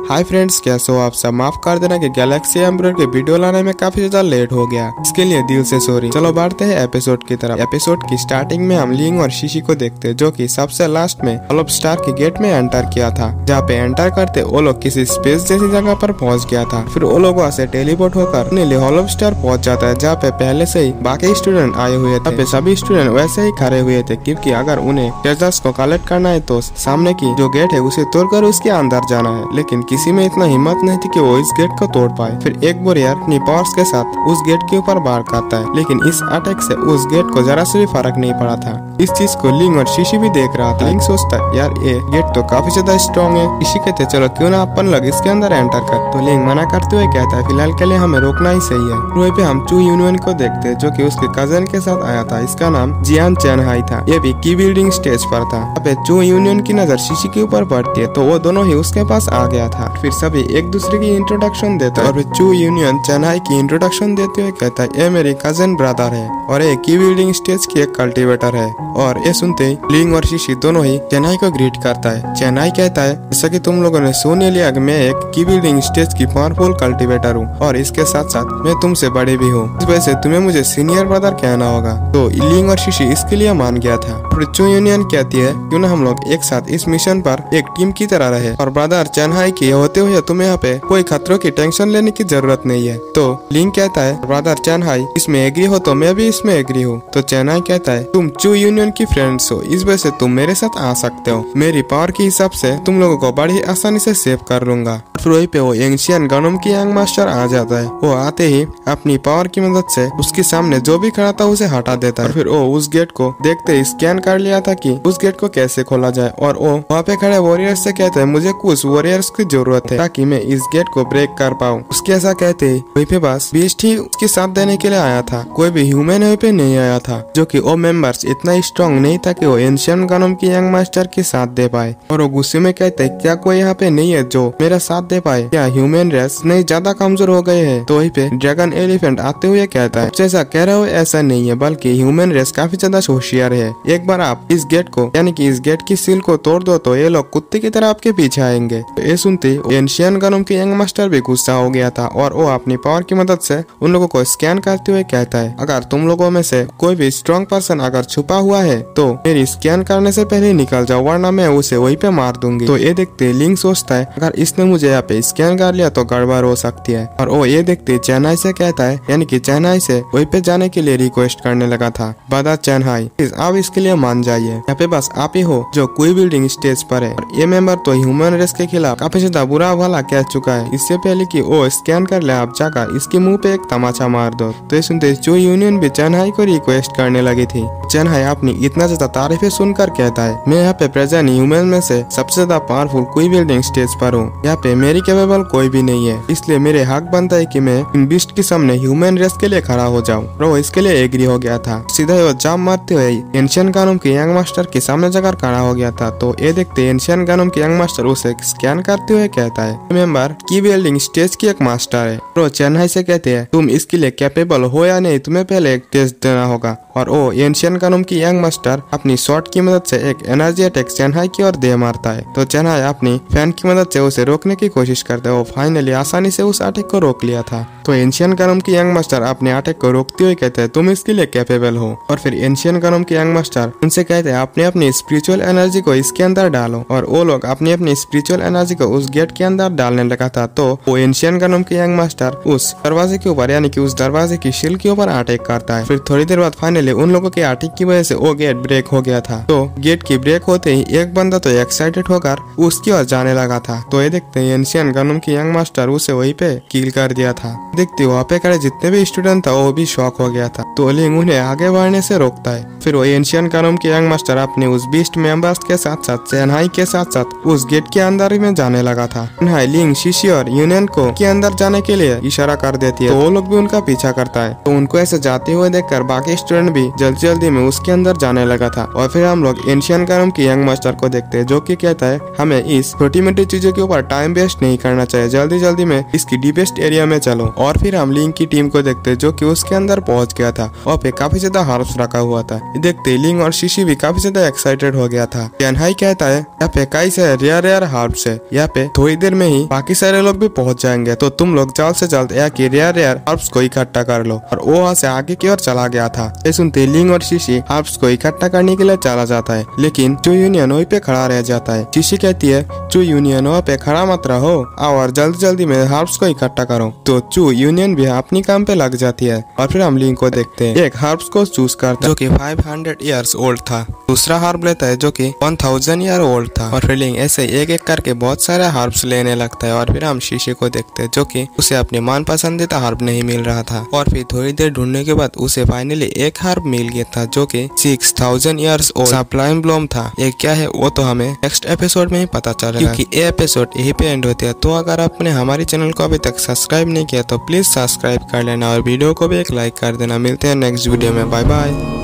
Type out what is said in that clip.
Hi friends, कैसे हो आप सब। माफ कर देना कि गैलेक्सी एम्ब्रॉयडर के वीडियो लाने में काफी ज्यादा लेट हो गया, इसके लिए दिल से सॉरी। चलो बढ़ते हैं एपिसोड की तरफ। एपिसोड की स्टार्टिंग में हम लिंग और शीशी को देखते हैं, जो कि सबसे लास्ट में ओलफ स्टार के गेट में एंटर किया था। जहाँ पे एंटर करते वो लोग किसी स्पेस जैसी जगह पर पहुँच गया था। फिर वो लोग वहाँ से टेलीपोर्ट होकर ओलफ स्टार पहुँच जाता है, जहाँ पे पहले से ही बाकी स्टूडेंट आए हुए थे। पे सभी स्टूडेंट वैसे ही खड़े हुए थे, क्योंकि अगर उन्हें ट्रेजर्स को कलेक्ट करना है तो सामने की जो गेट है उसे तोड़कर उसके अंदर जाना है। लेकिन किसी में इतना हिम्मत नहीं थी कि वो इस गेट को तोड़ पाए। फिर एक वॉरियर अपनी पावर्स के साथ उस गेट के ऊपर वार करता है, लेकिन इस अटैक से उस गेट को जरा से भी फर्क नहीं पड़ा था। इस चीज को लिंग और शीशी भी देख रहा था। लिंग सोचता है यार ये गेट तो काफी ज्यादा स्ट्रॉन्ग है। शीशी कहते चलो क्यों ना अपन लोग इसके अंदर एंटर कर। तो लिंग मना करते हुए कहता है फिलहाल के लिए हमें रोकना ही सही है। वहीं पे हम चू यूनियन को देखते हैं, जो कि उसके कजन के साथ आया था। इसका नाम जियान चेनहाई था। ये भी की बिल्डिंग स्टेज पर था। अब चू यूनियन की नजर शीशी के ऊपर पड़ती है, तो वो दोनों ही उसके पास आ गया था। फिर सभी एक दूसरे की इंट्रोडक्शन देता है और चू यूनियन चेन्नई की इंट्रोडक्शन देते हुए कहता है ये मेरी कजन ब्रदर है और ये की बिल्डिंग स्टेज की एक कल्टीवेटर है। और ये सुनते ही लिंग और शीशी दोनों ही चेन्नई को ग्रीट करता है। चेन्नई कहता है जैसा कि तुम लोगों ने सुन लिया कि मैं एक की बिल्डिंग स्टेज की पावरफुल कल्टीवेटर हूँ और इसके साथ साथ मैं तुमसे बड़ी भी हूँ, इस वजह से तुम्हें मुझे सीनियर ब्रदर कहना होगा। तो लिंग और शीशी इसके लिए मान गया था। फिर चू यूनियन कहती है क्यों ना हम लोग एक साथ इस मिशन पर एक टीम की तरह रहे, और ब्रदर चेन्नई की होते हुए तुम्हें यहाँ पे कोई खतरों की टेंशन लेने की जरूरत नहीं है। तो लिंग कहता है ब्रदर चेन्नई इसमें एग्री हो तो मैं भी इसमें एग्री हूँ। तो चेन्नई कहता है तुम चू यूनियन की फ्रेंड्स हो, इस वजह से तुम मेरे साथ आ सकते हो। मेरी पावर के हिसाब से तुम लोगों को बड़ी आसानी से सेव कर लूंगा। फिर वही पे वो एंशियन गनम की यंग मास्टर आ जाता है। वो आते ही अपनी पावर की मदद से उसके सामने जो भी खड़ा था उसे हटा देता है। फिर वो उस गेट को देखते ही स्कैन कर लिया था कि उस गेट को कैसे खोला जाए, और वो वहाँ पे खड़े वॉरियर्स से कहते हैं मुझे कुछ वॉरियर्स की जरूरत है ताकि मैं इस गेट को ब्रेक कर पाऊँ। उसके ऐसा कहते ही वहीं पे बस बीस्ट ही उसके साथ देने के लिए आया था, कोई भी ह्यूमन वहीं पे नहीं आया था, जो कि वो मेंबर्स इतना स्ट्रॉन्ग नहीं था कि वो एंशियन गनम की यंग मास्टर के साथ दे पाए। और वो गुस्से में कहते हैं क्या कोई यहाँ पे नहीं है जो मेरा साथ दे पाए, क्या ह्यूमन रेस नहीं ज्यादा कमजोर हो गए हैं। तो वहीं पे ड्रैगन एलिफेंट आते हुए कहता है जैसा कह रहे हो ऐसा नहीं है, बल्कि ह्यूमन रेस काफी ज्यादा होशियार है। एक बार आप इस गेट को यानी कि इस गेट की सील को तोड़ दो तो ये लोग कुत्ते की तरह आपके पीछे आएंगे। तो ये सुनते एंशियन गनम की यंग मास्टर भी गुस्सा हो गया था, और वो अपनी पावर की मदद से उन लोगों को स्कैन करते हुए कहता है अगर तुम लोगों में से कोई भी स्ट्रॉन्ग पर्सन अगर छुपा हुआ है तो मेरी स्कैन करने से पहले निकल जाओ, वरना मैं उसे वहीं पे मार दूंगी। तो ये देखते लिंग सोचता है अगर इसने मुझे यहाँ पे स्कैन कर लिया तो गड़बड़ हो सकती है। और वो ये देखते चेन्नई से कहता है, यानी कि चेन्नई से वहीं पे जाने के लिए रिक्वेस्ट करने लगा था। बता चेन्नई प्लीज आप इसके लिए मान जाइए, यहाँ पे बस आप ही हो जो कोई बिल्डिंग स्टेज पर है। और ये मेंबर तो ह्यूमन रेस के खिलाफ काफी ज्यादा बुरा भला कह चुका है। इससे पहले कि वो स्कैन कर ले आप जाकर इसके मुंह पे एक तमाचा मार दो। तो ये सुनते चू यूनियन भी चेन्नई को रिक्वेस्ट करने लगी थी। चेन्नई अपनी इतना ज्यादा तारीफें सुनकर कहता है मैं यहाँ पे प्रेजेंट ह्यूमन में से सबसे ज्यादा पावरफुल कोई बिल्डिंग स्टेज पर हूँ, यहाँ पे मेरी कैपेबल कोई भी नहीं है, इसलिए मेरे हक बनता है कि मैं इन बीस्ट के सामने ह्यूमन रेस के लिए खड़ा हो जाऊँ। वो इसके लिए एग्री हो गया था। सीधा वो जाम मारते हुए एंशियन गनम के यंग मास्टर के सामने जाकर खड़ा हो गया था। तो ये देखते एंशियन गनम के यंग मास्टर उसे स्कैन करते हुए कहता है मेंबर की बिल्डिंग स्टेज की एक मास्टर है। तो चेन्नई से कहते हैं तुम इसके लिए कैपेबल हो या नहीं, तुम्हें पहले एक टेस्ट देना होगा। और वो एंशियन गनम की यंग मास्टर अपनी शॉट की मदद से एक एनर्जी अटैक चेन्नई की ओर दे मारता है। तो चेन्नई अपनी फैन की मदद से उसे रोकने की कोशिश करते हैं। वो फाइनली आसानी से उस अटैक को रोक लिया था। तो एंशियन गनम की यंग मास्टर अपने अटैक को रोकते हुए कहते हैं तुम इसके लिए कैपेबल हो। और फिर एंशियन गनम की यंग मास्टर उनसे कहते हैं अपने अपनी स्पिरिचुअल एनर्जी को इसके अंदर डालो। और वो लोग अपनी अपनी स्पिरिचुअल एनर्जी को उस गेट के अंदर डालने लगा था। तो वो एंशियन गनम के यंग मास्टर उस दरवाजे के ऊपर यानी कि उस दरवाजे की शील के ऊपर अटैक करता है। फिर थोड़ी देर बाद फाइनली उन लोगों के अटैक की वजह से वो गेट ब्रेक हो गया था। तो गेट की ब्रेक होते ही एक बंदा तो एक्साइटेड होकर उसकी ओर जाने लगा था। तो ये देखते हैं एंशियन गनम की यंग मास्टर उसे वहीं पे किल कर दिया था। देखते वहाँ पे खड़े जितने भी स्टूडेंट था वो भी शॉक हो गया था। तो लिंग उन्हें आगे बढ़ने से रोकता है। फिर वो एंशियन गनम के यंग मास्टर अपने उस बीस्ट मेंबर्स के साथ साथ चेन्नई के साथ साथ उस गेट के अंदर में जाने लगा था। लिंग शीशी और यूनियन को के अंदर जाने के लिए इशारा कर देती है, तो वो लोग भी उनका पीछा करता है। तो उनको ऐसे जाते हुए देखकर बाकी स्टूडेंट भी जल्दी में उसके अंदर जाने लगा था। और फिर हम लोग एंशियन गनम की यंग मास्टर को देखते हैं, जो कि कहता है हमें इस छोटी मोटी चीजों के ऊपर टाइम वेस्ट नहीं करना चाहिए, जल्दी में इसकी डीपेस्ट एरिया में चलो। और फिर हम लिंग की टीम को देखते हैं, जो कि उसके अंदर पहुंच गया था और पे काफी ज्यादा हर्ब्स रखा हुआ था। देखते लिंग और शीशी भी काफी ज्यादा एक्साइटेड हो गया था। चेन्नई कहता है यहाँ पे कई सारे रेयर हर्ब्स है, यहाँ पे थोड़ी देर में ही बाकी सारे लोग भी पहुंच जाएंगे, तो तुम लोग जल्द से जल्द एक ही रेयर हर्ब्स को इकट्ठा कर लो। और वो वहाँ से आगे की ओर चला गया था। ये सुनते लिंग और शीशी हर्ब्स को इकट्ठा करने के लिए चला जाता है, लेकिन चू यूनियन वहीं पे खड़ा रह जाता है। शीशी कहती है चू यूनियन वहाँ पे खड़ा मत रहो, आओ और जल्दी जल्दी में हर्ब्स को इकट्ठा करो। तो चू यूनियन भी अपनी काम पे लग जाती है। और फिर हम लिंग को देखते हैं, एक हर्ब्स को चूज करता है जो कि 500 ईयर्स ओल्ड था। दूसरा हर्ब लेता है जो कि 1000 ईयर ओल्ड था। और फिर लिंग ऐसे एक एक करके बहुत सारे हर्ब्स लेने लगता है। और फिर हम शीशी को देखते हैं जो कि उसे अपने मन पसंदीदा हर्ब नहीं मिल रहा था। और फिर थोड़ी देर ढूंढने के बाद उसे फाइनली एक हर्ब मिल गया था जो कि 6000 ईयर्स ओल्ड सप्लाइम ब्लूम था। ये क्या है वो तो हमें नेक्स्ट एपिसोड में ही पता चलेगा, क्योंकि ये एपिसोड यही पे एंड होती है। तो अगर आपने हमारे चैनल को अभी तक सब्सक्राइब नहीं किया तो प्लीज सब्सक्राइब कर लेना और वीडियो को भी एक लाइक कर देना। मिलते हैं नेक्स्ट वीडियो में, बाय बाय।